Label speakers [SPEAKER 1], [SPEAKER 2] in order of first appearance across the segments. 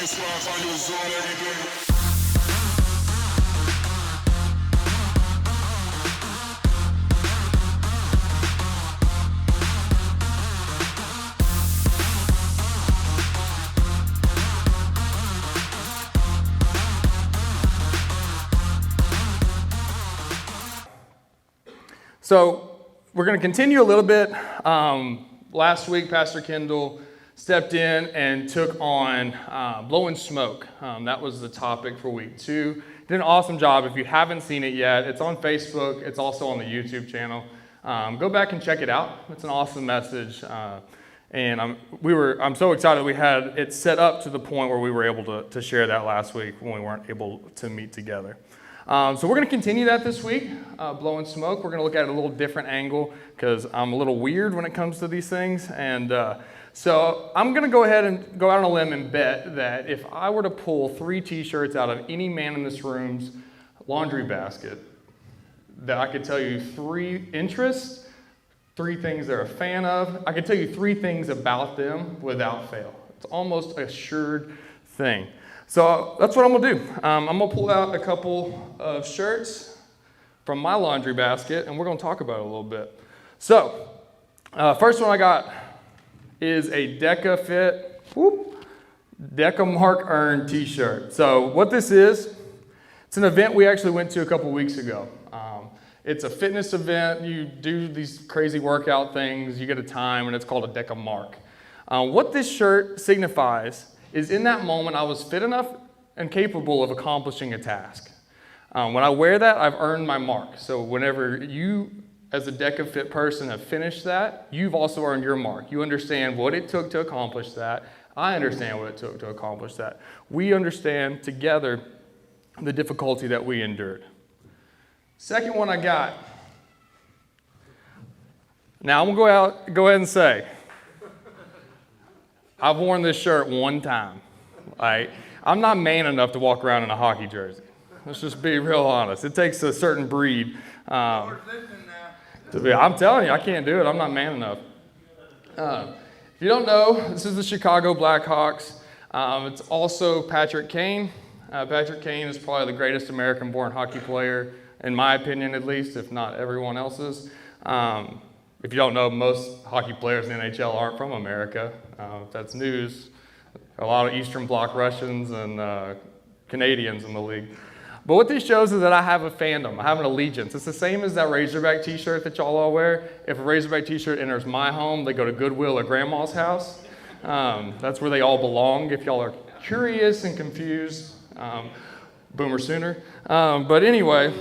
[SPEAKER 1] That's why I find your zone every day.
[SPEAKER 2] So we're going to continue a little bit. Last week, Pastor Kendall stepped in and took on blowing smoke. That was the topic for week 2. Did an awesome job. If you haven't seen it yet, it's on Facebook. It's also on the YouTube channel. Go back and check it out. It's an awesome message. And I'm so excited we had it set up to the point where we were able to share that last week when we weren't able to meet together. So we're going to continue that this week, blowing smoke. We're going to look at it a little different angle because I'm a little weird when it comes to these things. And so I'm going to go ahead and go out on a limb and bet that if I were to pull 3 T-shirts out of any man in this room's laundry basket, that I could tell you 3 interests, 3 things they're a fan of. I could tell you 3 things about them without fail. It's almost a assured thing. So that's what I'm going to do. I'm going to pull out a couple of shirts from my laundry basket, and we're going to talk about it a little bit. So, first one I got is a Deca Fit, Deca Mark Earn t-shirt. So what this is, it's an event we actually went to a couple weeks ago. It's a fitness event. You do these crazy workout things. You get a time, and it's called a Deca Mark. What this shirt signifies is in that moment, I was fit enough and capable of accomplishing a task. When I wear that, I've earned my mark. So whenever you, as a Deca Fit person, have finished that, you've also earned your mark. You understand what it took to accomplish that. I understand what it took to accomplish that. We understand together the difficulty that we endured. Second one I got. Now I'm going to go ahead and say, I've worn this shirt one time. I'm not man enough to walk around in a hockey jersey. Let's just be real honest. It takes a certain breed. I'm telling you, I can't do it. I'm not man enough. If you don't know, this is the Chicago Blackhawks. It's also Patrick Kane. Patrick Kane is probably the greatest American-born hockey player, in my opinion at least, if not everyone else's. If you don't know, most hockey players in the NHL aren't from America. That's news. A lot of Eastern Bloc Russians and Canadians in the league. But what this shows is that I have a fandom. I have an allegiance. It's the same as that Razorback t-shirt that y'all all wear. If a Razorback t-shirt enters my home, they go to Goodwill or Grandma's house. That's where they all belong. If y'all are curious and confused, Boomer Sooner. But anyway...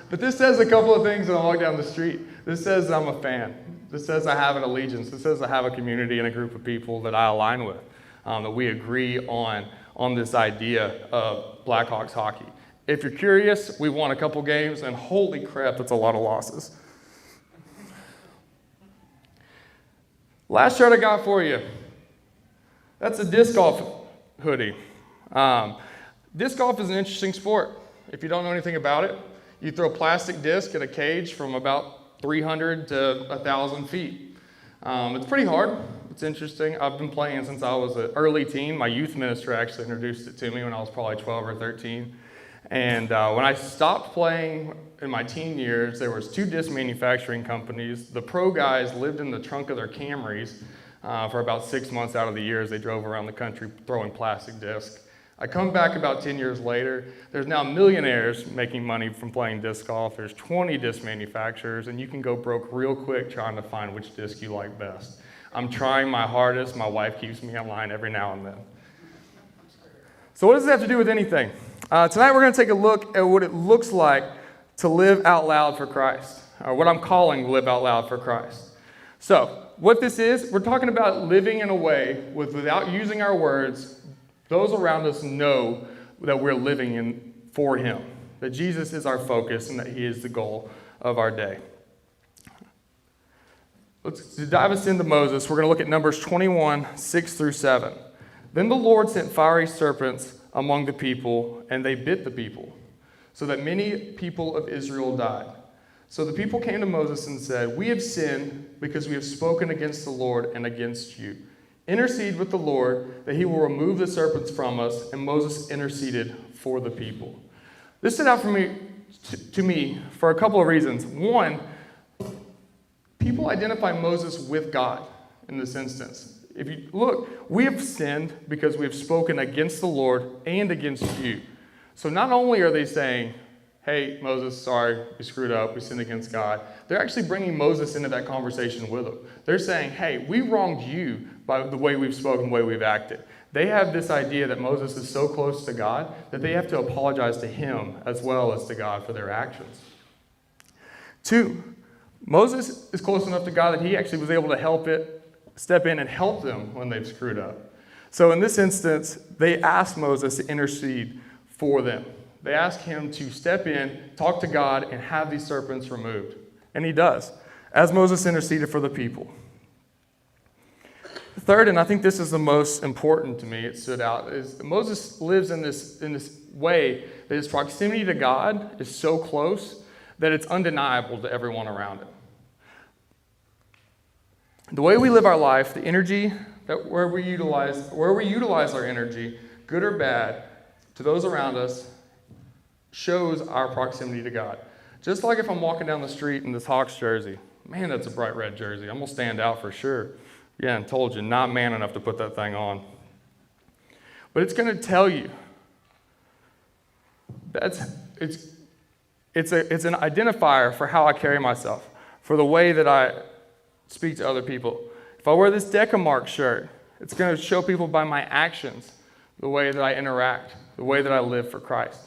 [SPEAKER 2] But this says a couple of things when I walk down the street. This says I'm a fan. This says I have an allegiance. This says I have a community and a group of people that I align with, that we agree on this idea of Blackhawks hockey. If you're curious, we won a couple games, and holy crap, that's a lot of losses. Last shirt I got for you. That's a disc golf hoodie. Disc golf is an interesting sport. If you don't know anything about it, you throw a plastic disc at a cage from about 300 to 1,000 feet. It's pretty hard. It's interesting. I've been playing since I was an early teen. My youth minister actually introduced it to me when I was probably 12 or 13. And when I stopped playing in my teen years, there was 2 disc manufacturing companies. The pro guys lived in the trunk of their Camrys for about 6 months out of the year as they drove around the country throwing plastic discs. I come back about 10 years later. There's now millionaires making money from playing disc golf. There's 20 disc manufacturers, and you can go broke real quick trying to find which disc you like best. I'm trying my hardest. My wife keeps me in line every now and then. So what does it have to do with anything? Tonight we're going to take a look at what it looks like to live out loud for Christ, or what I'm calling live out loud for Christ. So what this is, we're talking about living in a way without using our words. Those around us know that we're living for Him, that Jesus is our focus and that He is the goal of our day. Let's dive us into Moses. We're going to look at Numbers 21, 6 through 7. Then the Lord sent fiery serpents among the people, and they bit the people, so that many people of Israel died. So the people came to Moses and said, "We have sinned because we have spoken against the Lord and against you. Intercede with the Lord that he will remove the serpents from us. And Moses interceded for the people. This stood out to me for a couple of reasons. One, people identify Moses with God in this instance. If you look, we have sinned because we have spoken against the Lord and against you. So not only are they saying, hey, Moses, sorry, we screwed up, we sinned against God. They're actually bringing Moses into that conversation with them. They're saying, hey, we wronged you by the way we've spoken, the way we've acted. They have this idea that Moses is so close to God that they have to apologize to him as well as to God for their actions. 2, Moses is close enough to God that he actually was able to step in and help them when they've screwed up. So in this instance, they asked Moses to intercede for them. They ask him to step in, talk to God, and have these serpents removed. And he does, as Moses interceded for the people. Third, and I think this is the most important to me, it stood out, is that Moses lives in this way that his proximity to God is so close that it's undeniable to everyone around him. The way we live our life, the energy where we utilize our energy, good or bad, to those around us, shows our proximity to God. Just like if I'm walking down the street in this Hawks jersey, man, that's a bright red jersey. I'm going to stand out for sure. Yeah, and told you, not man enough to put that thing on. But it's going to tell you. It's an identifier for how I carry myself, for the way that I speak to other people. If I wear this Decamark shirt, it's going to show people by my actions, the way that I interact, the way that I live for Christ.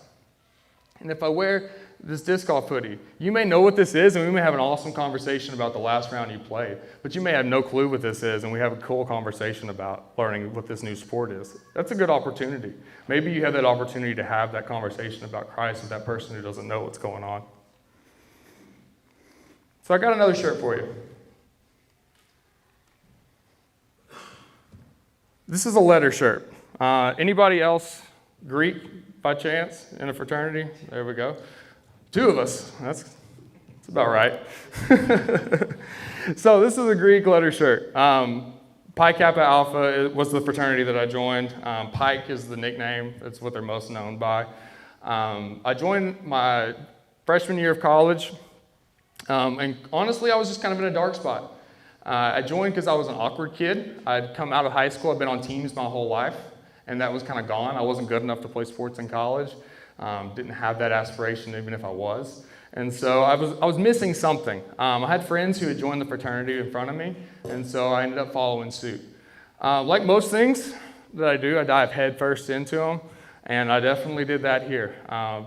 [SPEAKER 2] And if I wear this disc golf hoodie, you may know what this is, and we may have an awesome conversation about the last round you played, but you may have no clue what this is, and we have a cool conversation about learning what this new sport is. That's a good opportunity. Maybe you have that opportunity to have that conversation about Christ with that person who doesn't know what's going on. So I got another shirt for you. This is a letter shirt. Anybody else Greek by chance in a fraternity? There we go. 2 of us. That's about right. So this is a Greek letter shirt. Pi Kappa Alpha was the fraternity that I joined. Pike is the nickname. It's what they're most known by. I joined my freshman year of college, and honestly, I was just kind of in a dark spot. I joined because I was an awkward kid. I'd come out of high school. I'd been on teams my whole life, and that was kind of gone. I wasn't good enough to play sports in college. Didn't have that aspiration even if I was. And so I was missing something. I had friends who had joined the fraternity in front of me, and so I ended up following suit. Like most things that I do, I dive headfirst into them, and I definitely did that here.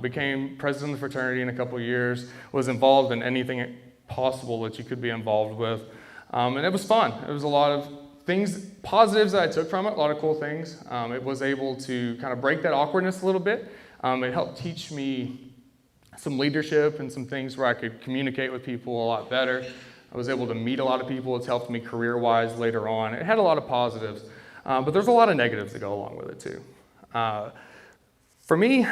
[SPEAKER 2] Became president of the fraternity in a couple of years, was involved in anything possible that you could be involved with. And it was fun. It was a lot of things, positives that I took from it, a lot of cool things. It was able to kind of break that awkwardness a little bit. It helped teach me some leadership and some things where I could communicate with people a lot better. I was able to meet a lot of people. It's helped me career-wise later on. It had a lot of positives, but there's a lot of negatives that go along with it too. For me,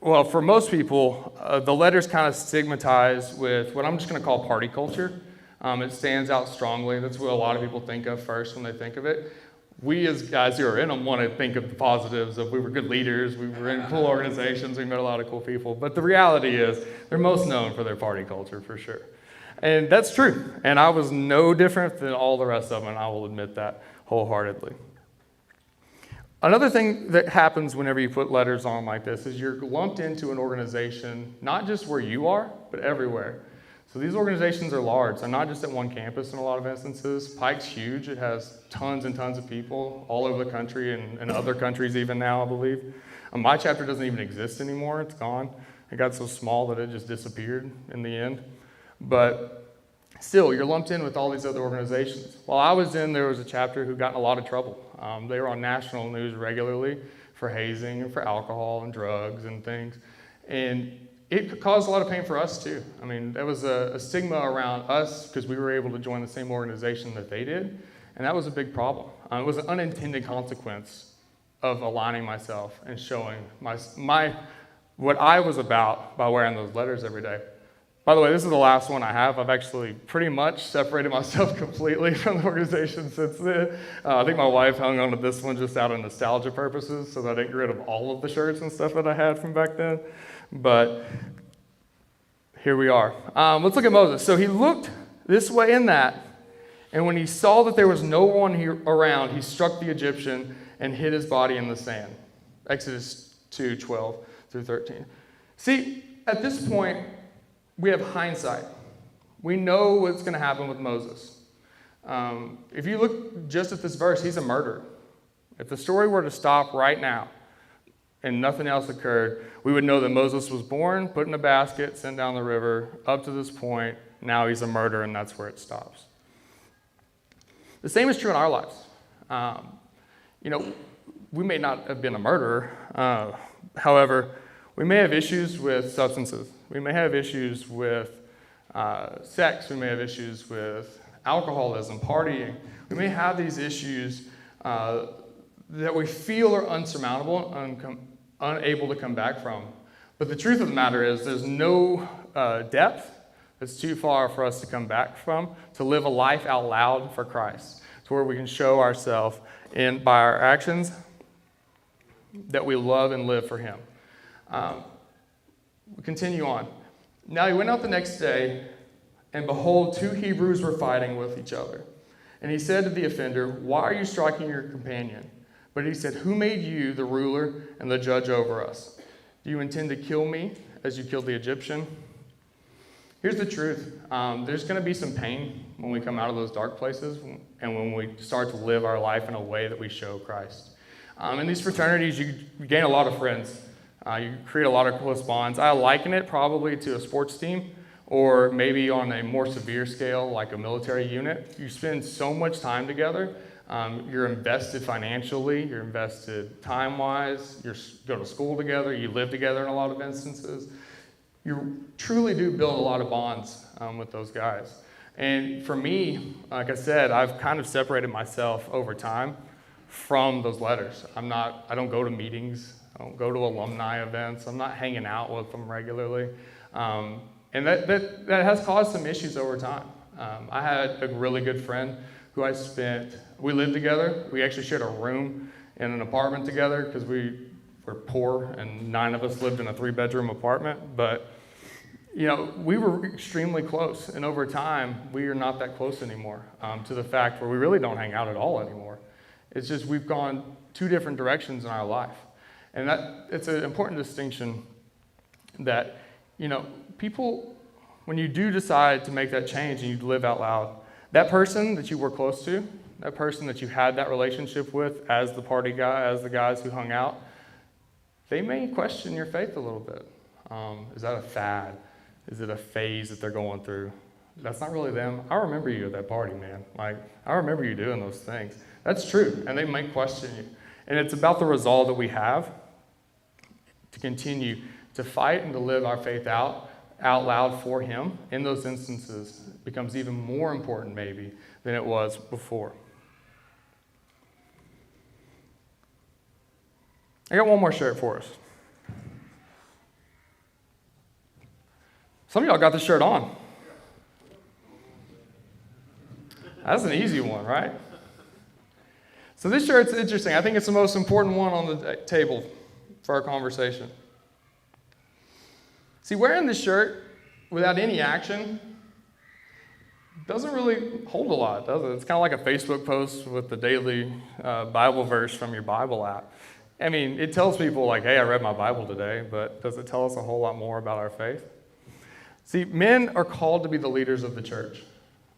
[SPEAKER 2] for most people, the letter's kind of stigmatized with what I'm just going to call party culture. It stands out strongly. That's what a lot of people think of first when they think of it. We as guys who are in them want to think of the positives of we were good leaders, we were in cool organizations, we met a lot of cool people. But the reality is they're most known for their party culture for sure. And that's true. And I was no different than all the rest of them, and I will admit that wholeheartedly. Another thing that happens whenever you put letters on like this is you're lumped into an organization, not just where you are, but everywhere. So these organizations are large. They're not just at one campus in a lot of instances. Pike's huge. It has tons and tons of people all over the country and other countries even now, I believe. My chapter doesn't even exist anymore. It's gone. It got so small that it just disappeared in the end. But still, you're lumped in with all these other organizations. While I was in, there was a chapter who got in a lot of trouble. They were on national news regularly for hazing and for alcohol and drugs and things. And it caused a lot of pain for us too. I mean, there was a stigma around us because we were able to join the same organization that they did, and that was a big problem. It was an unintended consequence of aligning myself and showing my what I was about by wearing those letters every day. By the way, this is the last one I have. I've actually pretty much separated myself completely from the organization since then. I think my wife hung on to this one just out of nostalgia purposes so that I didn't get rid of all of the shirts and stuff that I had from back then. But here we are. Let's look at Moses. So he looked this way and that, and when he saw that there was no one around, he struck the Egyptian and hid his body in the sand. Exodus 2:12 through 13. See, at this point, we have hindsight. We know what's going to happen with Moses. If you look just at this verse, he's a murderer. If the story were to stop right now and nothing else occurred, we would know that Moses was born, put in a basket, sent down the river, up to this point. Now he's a murderer, and that's where it stops. The same is true in our lives. We may not have been a murderer. However, we may have issues with substances. We may have issues with sex. We may have issues with alcoholism, partying. We may have these issues that we feel are unsurmountable and unable to come back from. But the truth of the matter is there's no depth that's too far for us to come back from, to live a life out loud for Christ, to where we can show ourselves by our actions that we love and live for Him. We continue on. Now he went out the next day, and behold, 2 Hebrews were fighting with each other. And he said to the offender, "Why are you striking your companion?" But he said, "Who made you the ruler and the judge over us? Do you intend to kill me as you killed the Egyptian?" Here's the truth. There's going to be some pain when we come out of those dark places and when we start to live our life in a way that we show Christ. In these fraternities, you gain a lot of friends. You create a lot of close bonds. I liken it probably to a sports team, or maybe on a more severe scale, like a military unit. You spend so much time together. You're invested financially. You're invested time-wise. You go to school together. You live together in a lot of instances. You truly do build a lot of bonds with those guys. And for me, like I said, I've kind of separated myself over time from those letters. I don't go to meetings. I don't go to alumni events. I'm not hanging out with them regularly. And that has caused some issues over time. I had a really good friend who we lived together. We actually shared a room in an apartment together because we were poor and 9 of us lived in a 3-bedroom apartment. But, we were extremely close. And over time, we are not that close anymore, to the fact where we really don't hang out at all anymore. It's just we've gone 2 different directions in our life. And it's an important distinction that, people, when you do decide to make that change and you live out loud, that person that you were close to, that person that you had that relationship with as the party guy, as the guys who hung out, they may question your faith a little bit. Is that a fad? Is it a phase that they're going through? That's not really them. I remember you at that party, man. I remember you doing those things. That's true, and they might question you. And it's about the resolve that we have to continue to fight and to live our faith out loud for Him. In those instances, it becomes even more important maybe than it was before. I got one more shirt for us. Some of y'all got this shirt on. That's an easy one, right? So this shirt's interesting. I think it's the most important one on the table for our conversation. See, wearing this shirt without any action doesn't really hold a lot, does it? It's kind of like a Facebook post with the daily Bible verse from your Bible app. I mean, it tells people like, hey, I read my Bible today, but does it tell us a whole lot more about our faith? See, men are called to be the leaders of the church.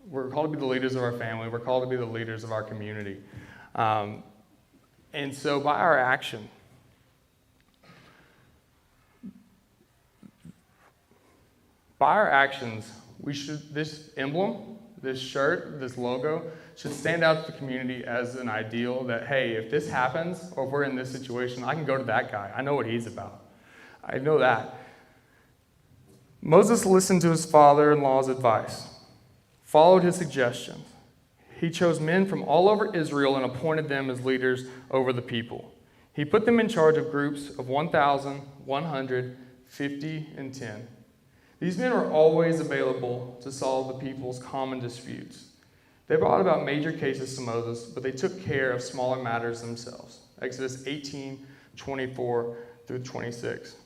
[SPEAKER 2] We're called to be the leaders of our family. We're called to be the leaders of our community. And so by our action, this emblem, this shirt, this logo, should stand out to the community as an ideal that, hey, if this happens, or if we're in this situation, I can go to that guy. I know what he's about. I know that. Moses listened to his father-in-law's advice, followed his suggestions. He chose men from all over Israel and appointed them as leaders over the people. He put them in charge of groups of 1,000, 100, 50, and 10. These men were always available to solve the people's common disputes. They brought about major cases to Moses, but they took care of smaller matters themselves. Exodus 18:24 through 26.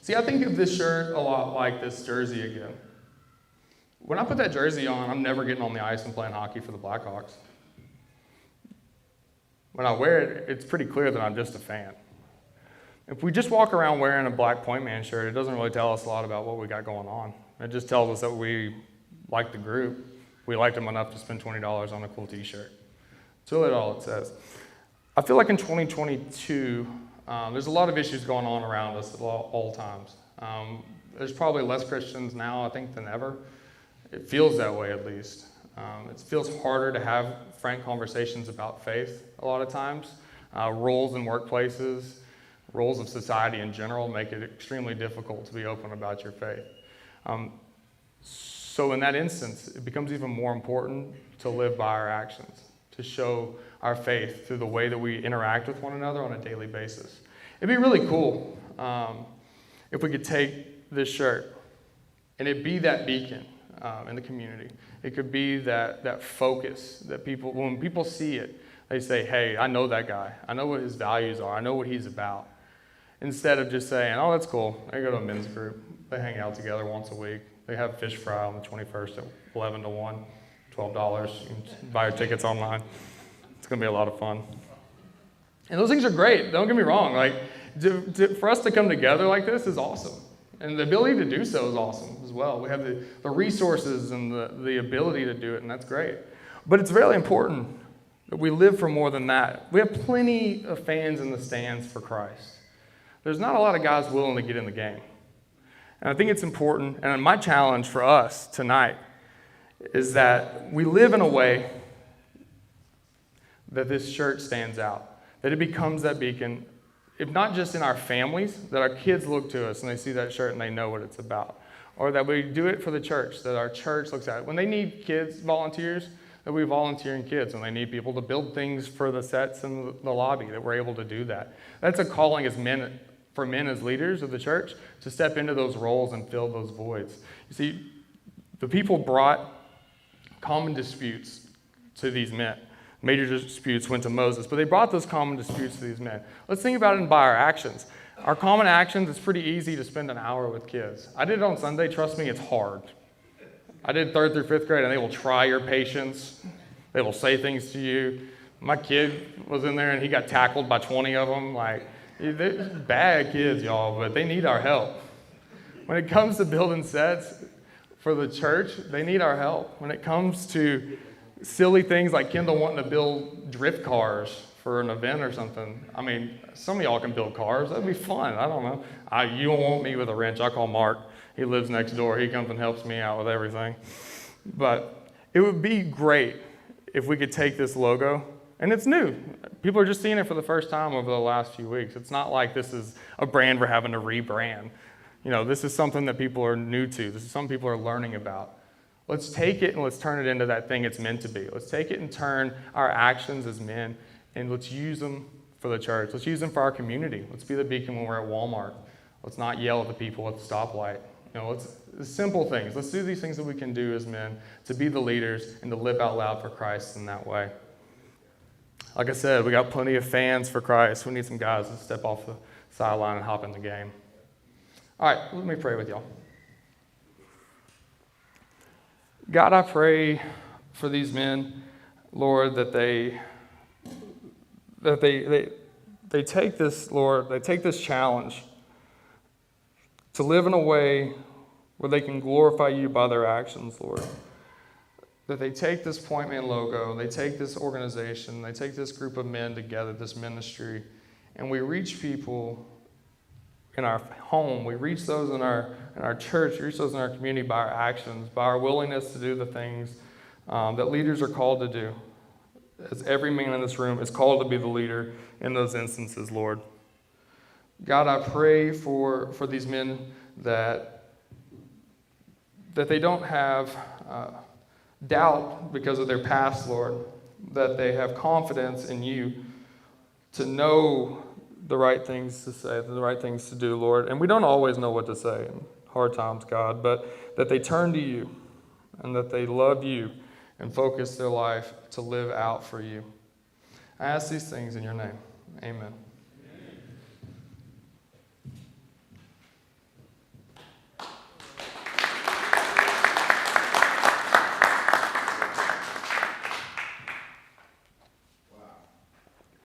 [SPEAKER 2] See, I think of this shirt a lot like this jersey again. When I put that jersey on, I'm never getting on the ice and playing hockey for the Blackhawks. When I wear it, it's pretty clear that I'm just a fan. If we just walk around wearing a black Pointman shirt, it doesn't really tell us a lot about what we got going on. It just tells us that we like the group. We liked them enough to spend $20 on a cool t-shirt. That's really all it says. I feel like in 2022, there's a lot of issues going on around us at all times. There's probably less Christians now, I think, than ever. It feels that way, at least. It feels harder to have frank conversations about faith a lot of times. Roles in workplaces, roles of society in general make it extremely difficult to be open about your faith. So in that instance, it becomes even more important to live by our actions, to show our faith through the way that we interact with one another on a daily basis. It'd be really cool if we could take this shirt and it be that beacon in the community. It could be that focus that people, when people see it, they say, hey, I know that guy. I know what his values are. I know what he's about. Instead of just saying, oh, that's cool. They go to a men's group. They hang out together once a week. They have fish fry on the 21st at 11 to 1, $12. You can buy your tickets online. It's going to be a lot of fun. And those things are great. Don't get me wrong. Like, for us to come together like this is awesome. And the ability to do so is awesome as well. We have the resources and the ability to do it, and that's great. But it's really important that we live for more than that. We have plenty of fans in the stands for Christ. There's not a lot of guys willing to get in the game. And I think it's important, and my challenge for us tonight is that we live in a way that this shirt stands out, that it becomes that beacon, if not just in our families, that our kids look to us and they see that shirt and they know what it's about, or that we do it for the church, that our church looks at it. When they need kids, volunteers, that we volunteer in kids. When they need people to build things for the sets in the lobby, that we're able to do that. That's a calling as men, for men as leaders of the church, to step into those roles and fill those voids. You see, the people brought common disputes to these men. Major disputes went to Moses, but they brought those common disputes to these men. Let's think about it by our actions. Our common actions, it's pretty easy to spend an hour with kids. I did it on Sunday. Trust me, it's hard. I did 3rd through 5th grade, and they will try your patience. They will say things to you. My kid was in there, and he got tackled by 20 of them. Like, they're bad kids, y'all, but they need our help. When it comes to building sets for the church, they need our help. When it comes to silly things like Kendall wanting to build drift cars for an event or something, I mean, some of y'all can build cars. That'd be fun. I don't know. You don't want me with a wrench. I call Mark. He lives next door. He comes and helps me out with everything. But it would be great if we could take this logo, and it's new. People are just seeing it for the first time over the last few weeks. It's not like this is a brand we're having to rebrand. You know, this is something that people are new to. This is something people are learning about. Let's take it and let's turn it into that thing it's meant to be. Let's take it and turn our actions as men, and let's use them for the church. Let's use them for our community. Let's be the beacon when we're at Walmart. Let's not yell at the people at the stoplight. You know, let's simple things. Let's do these things that we can do as men to be the leaders and to live out loud for Christ in that way. Like I said, we got plenty of fans for Christ. We need some guys to step off the sideline and hop in the game. All right, let me pray with y'all. God, I pray for these men, Lord, that they take this, Lord, they take this challenge to live in a way where they can glorify you by their actions, Lord. That they take this Pointman logo, they take this organization, they take this group of men together, this ministry, and we reach people in our home, we reach those in our church, we reach those in our community by our actions, by our willingness to do the things that leaders are called to do. As every man in this room is called to be the leader in those instances, Lord. God, I pray for these men that they don't have doubt because of their past, Lord, that they have confidence in you to know the right things to say, the right things to do, Lord. And we don't always know what to say. And hard times, God, but that they turn to you and that they love you and focus their life to live out for you. I ask these things in your name. Amen.